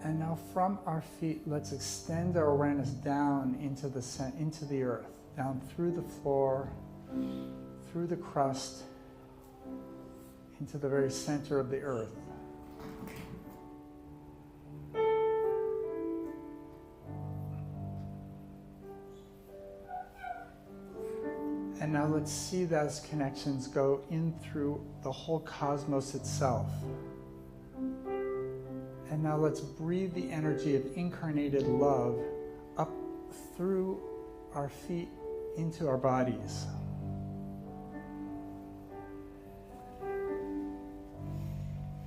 And now from our feet, let's extend our awareness down into the earth, down through the floor, through the crust, into the very center of the earth. And now let's see those connections go in through the whole cosmos itself. And now let's breathe the energy of incarnated love up through our feet into our bodies.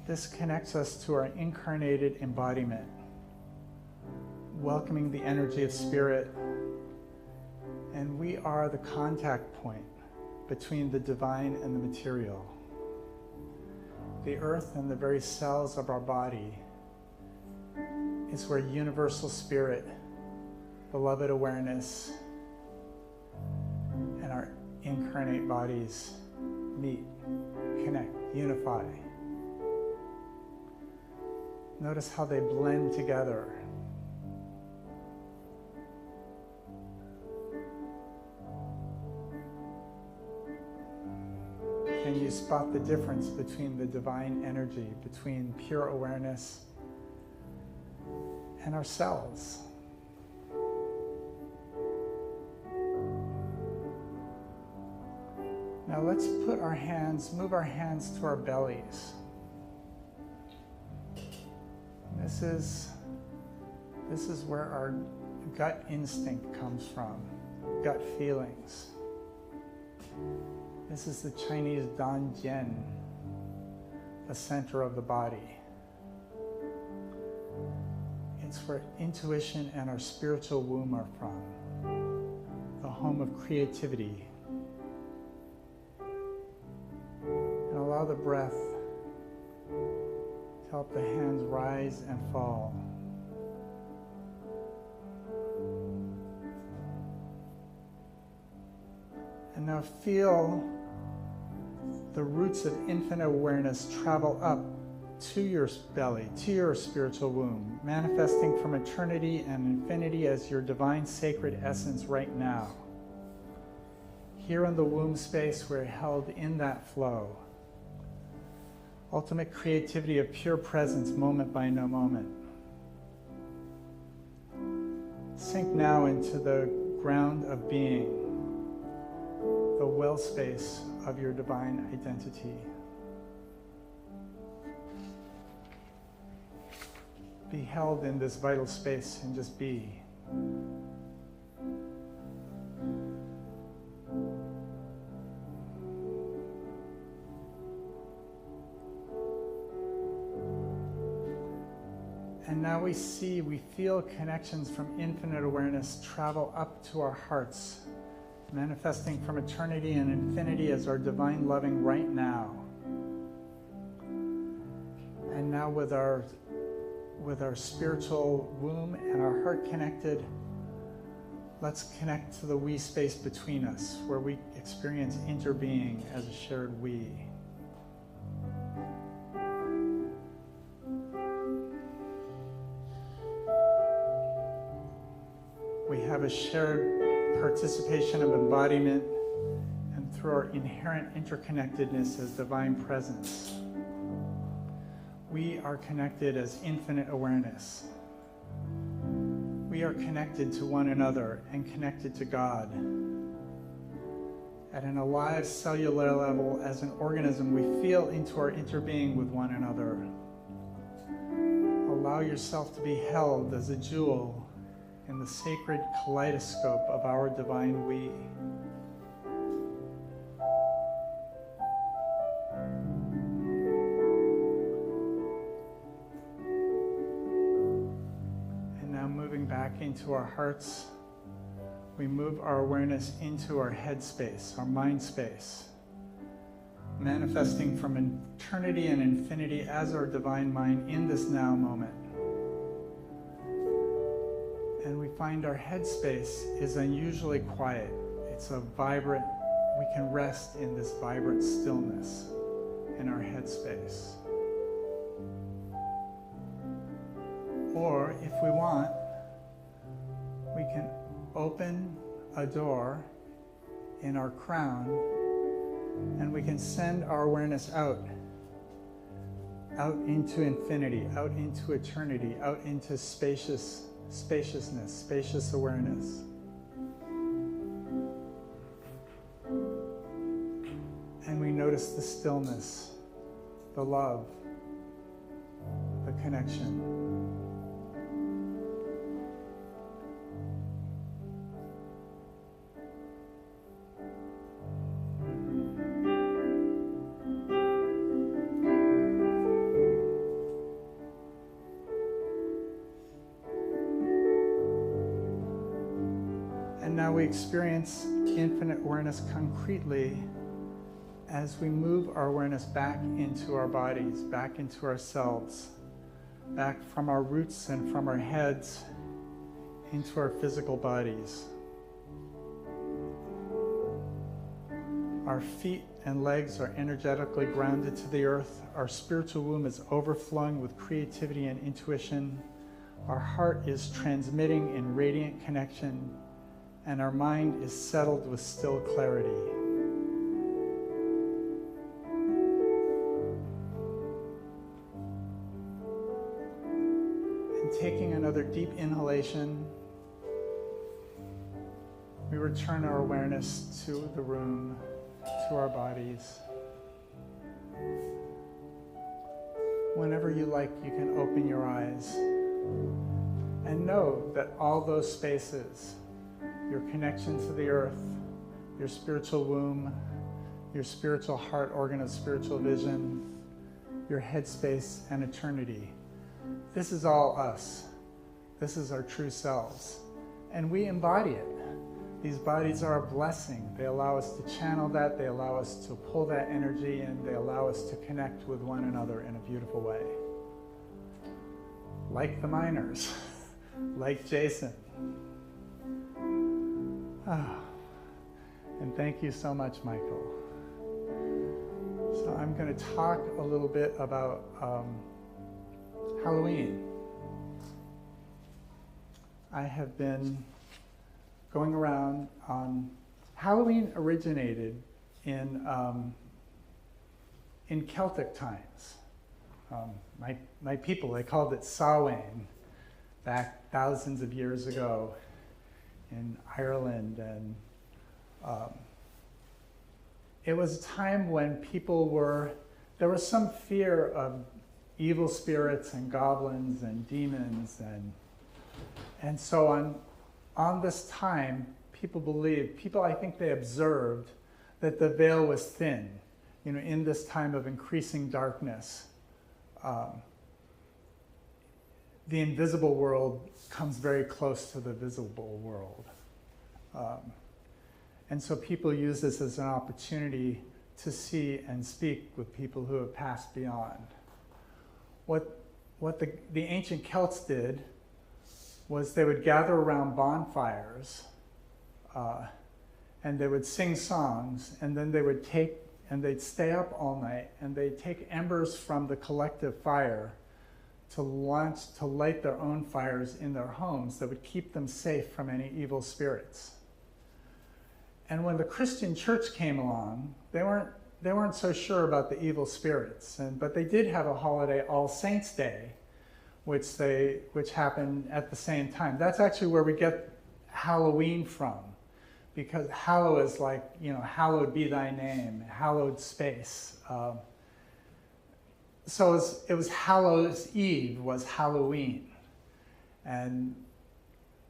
This connects us to our incarnated embodiment, welcoming the energy of spirit. And we are the contact point between the divine and the material. The earth and the very cells of our body is where universal spirit, beloved awareness, and our incarnate bodies meet, connect, unify. Notice how they blend together. Can you spot the difference between the divine energy, between pure awareness and ourselves? Now let's put our hands, move our hands to our bellies. This is where our gut instinct comes from, gut feelings. This is the Chinese Dan Jian, the center of the body. It's where intuition and our spiritual womb are from, the home of creativity. And allow the breath to help the hands rise and fall. And now feel the roots of infinite awareness travel up to your belly, to your spiritual womb, manifesting from eternity and infinity as your divine sacred essence right now. Here in the womb space, we're held in that flow. Ultimate creativity of pure presence, moment by no moment. Sink now into the ground of being, the well space of your divine identity. Be held in this vital space and just be. And now we feel connections from infinite awareness travel up to our hearts, manifesting from eternity and infinity as our divine loving right now. And now with our spiritual womb and our heart connected, let's connect to the we space between us, where we experience interbeing as a shared we. We have a shared participation of embodiment, and through our inherent interconnectedness as divine presence, we are connected as infinite awareness. We are connected to one another and connected to God. At an alive cellular level, as an organism, we feel into our interbeing with one another. Allow yourself to be held as a jewel in the sacred kaleidoscope of our divine we. Back into our hearts, we move our awareness into our head space, our mind space, manifesting from eternity and infinity as our divine mind in this now moment. And we find our head space is unusually quiet. It's a vibrant, we can rest in this vibrant stillness in our head space. Or if we want, we can open a door in our crown, and we can send our awareness out into infinity, out into eternity, out into spaciousness, spacious awareness. And we notice the stillness, the love, the connection. Now we experience infinite awareness concretely as we move our awareness back into our bodies, back into ourselves, back from our roots and from our heads into our physical bodies. Our feet and legs are energetically grounded to the earth. Our spiritual womb is overflowing with creativity and intuition. Our heart is transmitting in radiant connection, and our mind is settled with still clarity. And taking another deep inhalation, we return our awareness to the room, to our bodies. Whenever you like, you can open your eyes and know that all those spaces, your connection to the earth, your spiritual womb, your spiritual heart organ of spiritual vision, your headspace and eternity. This is all us. This is our true selves. And we embody it. These bodies are a blessing. They allow us to channel that, they allow us to pull that energy, and they allow us to connect with one another in a beautiful way. Like the miners, like Jason. And thank you so much, Michael. So I'm going to talk a little bit about Halloween. I have been going around on Halloween originated in Celtic times. My people, they called it Samhain back thousands of years ago in Ireland, and it was a time when there was some fear of evil spirits and goblins and demons, and so on this time, I think they observed that the veil was thin, in this time of increasing darkness. The invisible world comes very close to the visible world. And so people use this as an opportunity to see and speak with people who have passed beyond. What the ancient Celts did was they would gather around bonfires and they would sing songs, and then they would they'd stay up all night, and they'd take embers from the collective fire to light their own fires in their homes that would keep them safe from any evil spirits. And when the Christian church came along, they weren't so sure about the evil spirits, but they did have a holiday, All Saints' Day, which happened at the same time. That's actually where we get Halloween from, because hallow is like, hallowed be thy name, hallowed space. So it was Hallows Eve was Halloween. And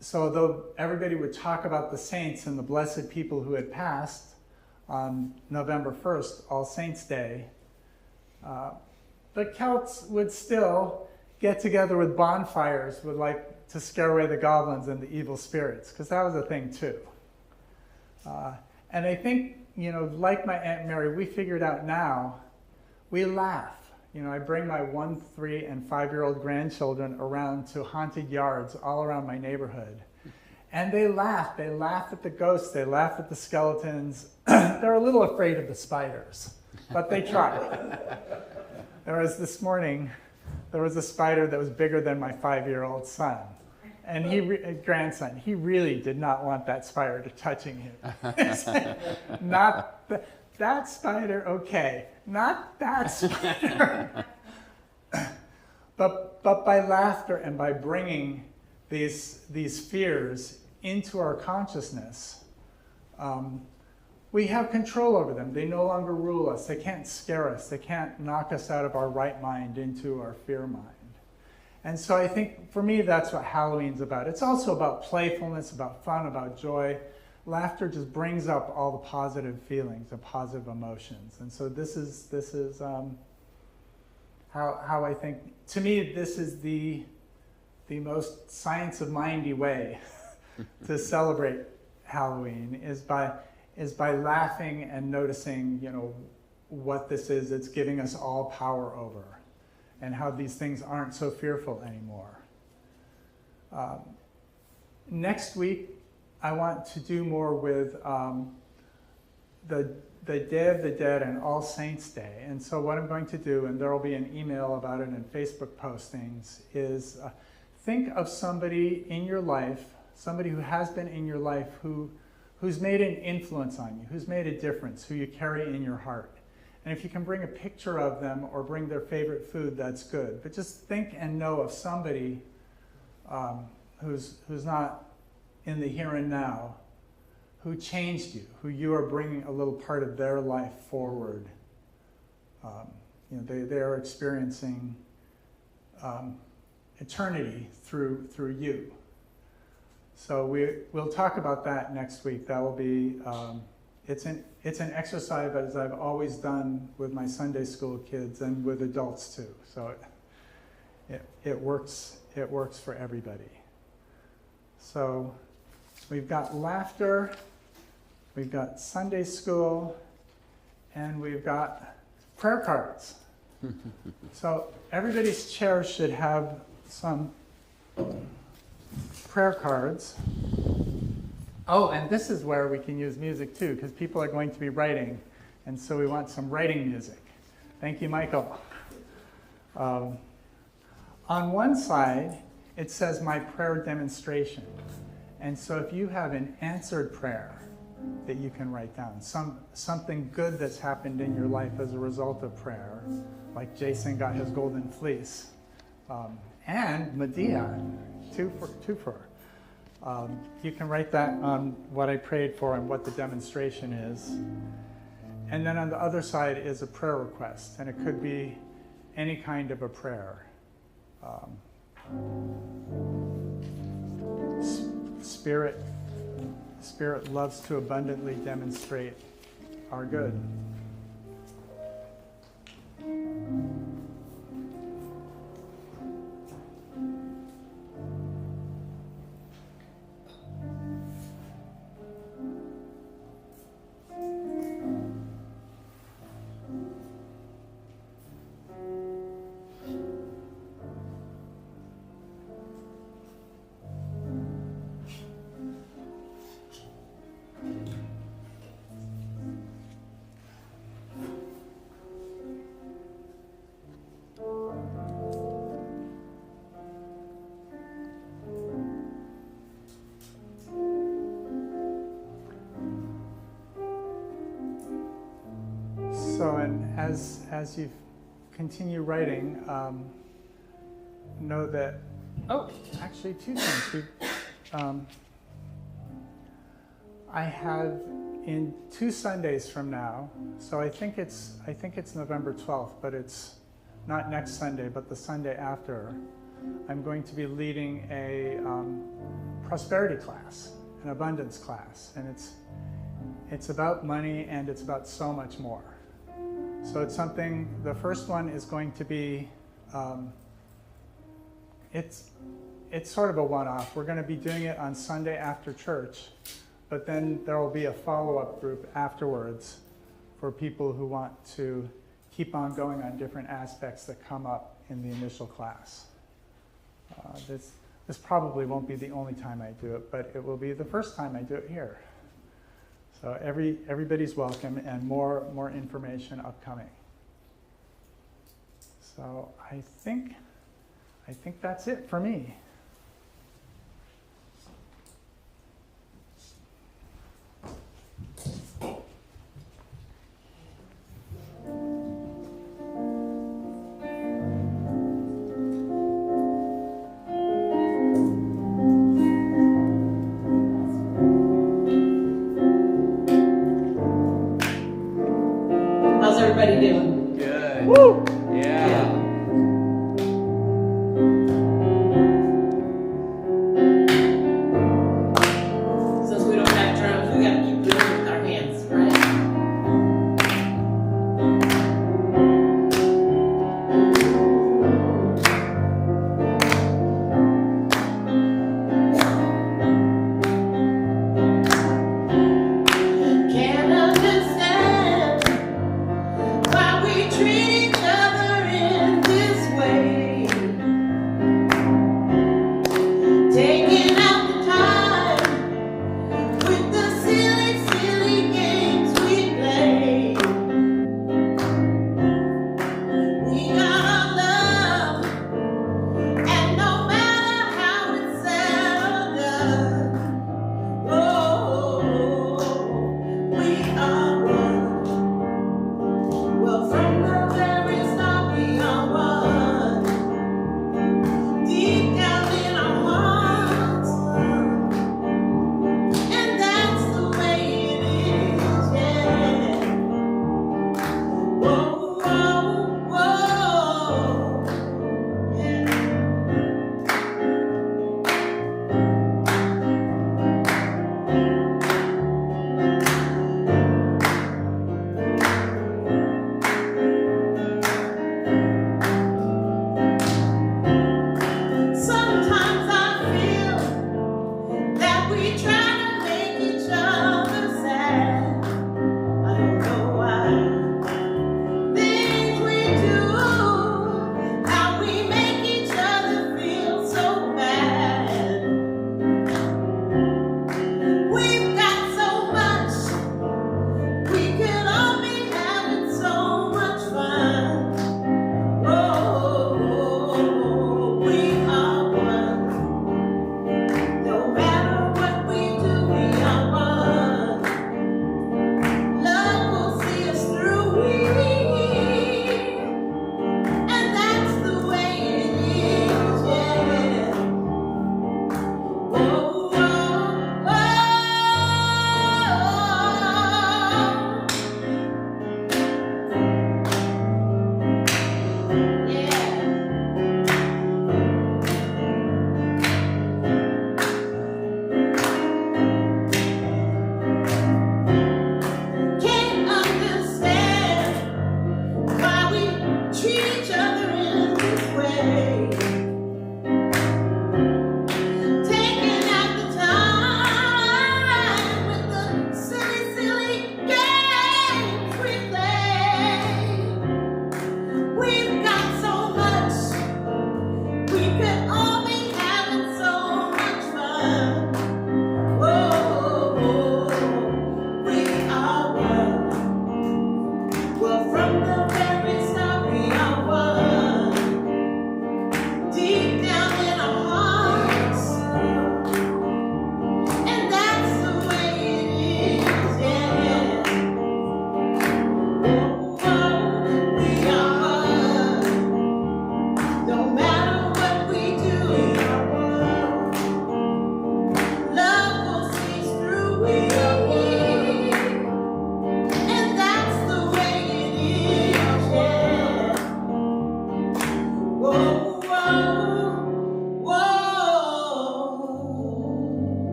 so though everybody would talk about the saints and the blessed people who had passed on November 1st, All Saints' Day, the Celts would still get together with bonfires to scare away the goblins and the evil spirits, because that was a thing too. And I think, like my Aunt Mary, we figured out now, we laugh. I bring my 1, 3, and 5-year-old grandchildren around to haunted yards all around my neighborhood. And they laugh. They laugh at the ghosts. They laugh at the skeletons. They're a little afraid of the spiders, but they try. This morning, there was a spider that was bigger than my 5-year-old son. And grandson, he really did not want that spider touching him. He said, not that spider, okay. Not that spider. But by laughter and by bringing these fears into our consciousness, we have control over them. They no longer rule us. They can't scare us. They can't knock us out of our right mind into our fear mind. And so I think, for me, that's what Halloween's about. It's also about playfulness, about fun, about joy. Laughter just brings up all the positive feelings, the positive emotions. And so this is how I think, to me, this is the most science of mindy way to celebrate Halloween, is by laughing and noticing, what this is. It's giving us all power over, and how these things aren't so fearful anymore. Next week, I want to do more with the Day of the Dead and All Saints' Day. And so what I'm going to do, and there will be an email about it and Facebook postings, is think of somebody in your life, somebody who has been in your life who's made an influence on you, who's made a difference, who you carry in your heart. And if you can bring a picture of them or bring their favorite food, that's good. But just think and know of somebody who's not in the here and now, who changed you, who you are bringing a little part of their life forward. They are experiencing eternity through you. So we'll talk about that next week. That will be, it's an exercise as I've always done with my Sunday school kids and with adults too. So it works for everybody. So we've got laughter, we've got Sunday school, and we've got prayer cards. So everybody's chair should have some prayer cards. Oh, and this is where we can use music too, because people are going to be writing, and so we want some writing music. Thank you, Michael. On one side, it says my prayer demonstration. And so if you have an answered prayer that you can write down, something good that's happened in your life as a result of prayer, like Jason got his golden fleece, and Medea, two for her. You can write that on what I prayed for and what the demonstration is. And then on the other side is a prayer request, and it could be any kind of a prayer. Spirit loves to abundantly demonstrate our good. also, and as you continue writing, know that, actually 2 things. I have in 2 Sundays from now, so I think it's November 12th, but it's not next Sunday, but the Sunday after, I'm going to be leading a prosperity class, an abundance class, and it's about money and it's about so much more. So it's something, the first one is going to be, it's sort of a one-off. We're going to be doing it on Sunday after church, but then there will be a follow-up group afterwards for people who want to keep on going on different aspects that come up in the initial class. This probably won't be the only time I do it, but it will be the first time I do it here. So everybody's welcome, and more information upcoming. So I think that's it for me. How's everybody doing? Good. Woo! Yeah.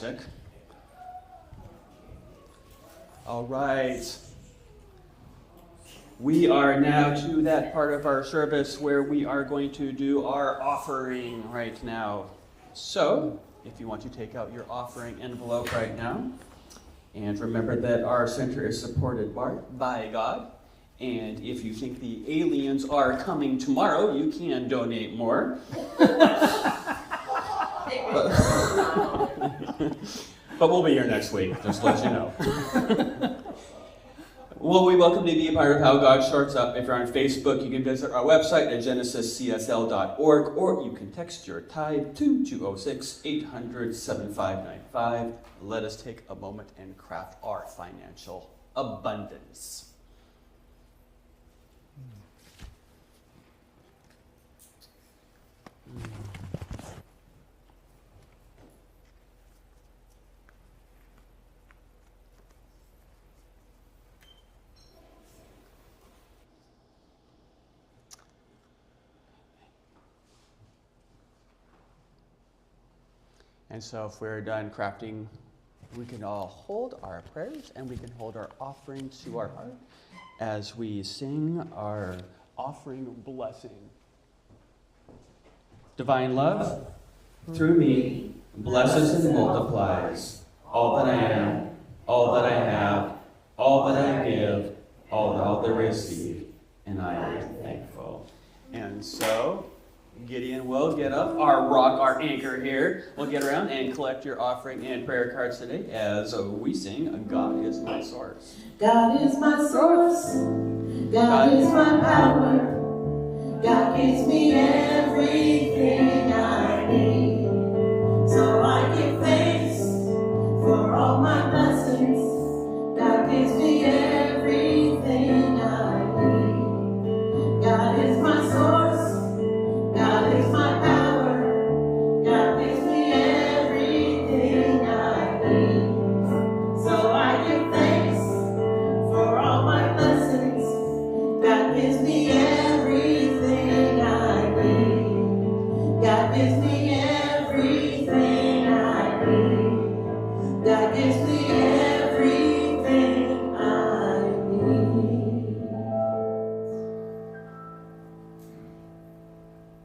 fantastic. All right. We are now to that part of our service where we are going to do our offering right now. So, if you want to take out your offering envelope right now, and remember that our center is supported by God, and if you think the aliens are coming tomorrow, you can donate more. But we'll be here next week, just to let you know. Well, we welcome you to be a part of How God Shows Up. If you're on Facebook, you can visit our website at genesiscsl.org, or you can text your tithe to 206-800-7595. Let us take a moment and craft our financial abundance. And so if we're done crafting, we can all hold our prayers and we can hold our offering to our heart as we sing our offering blessing. Divine love, through me, blesses and multiplies all that I am, all that I have, all that I give, all that I receive, and I am thankful. And so, Gideon will get up, our rock, our anchor here. We'll get around and collect your offering and prayer cards today as we sing, God is my source. God is my source. God is my power. God gives me everything I need. So I give thanks for all my blessings. God gives me everything I need. God is my source. God is my power. God gives me everything I need. So I give thanks for all my blessings. God gives me everything I need. God gives me everything I need. God gives me everything I need.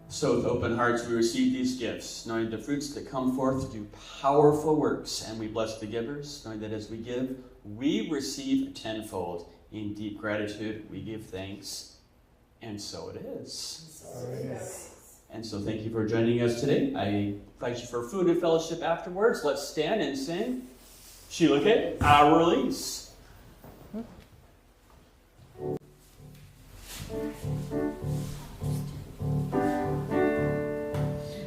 So with open hearts we receive these gifts, knowing the fruits that come forth do powerful works, and we bless the givers, knowing that as we give, we receive tenfold. In deep gratitude, we give thanks, and so it is. And so thank you for joining us today. I invite you for food and fellowship afterwards. Let's stand and sing Sheila, our release.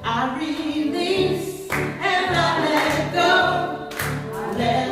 I release and I let go. I let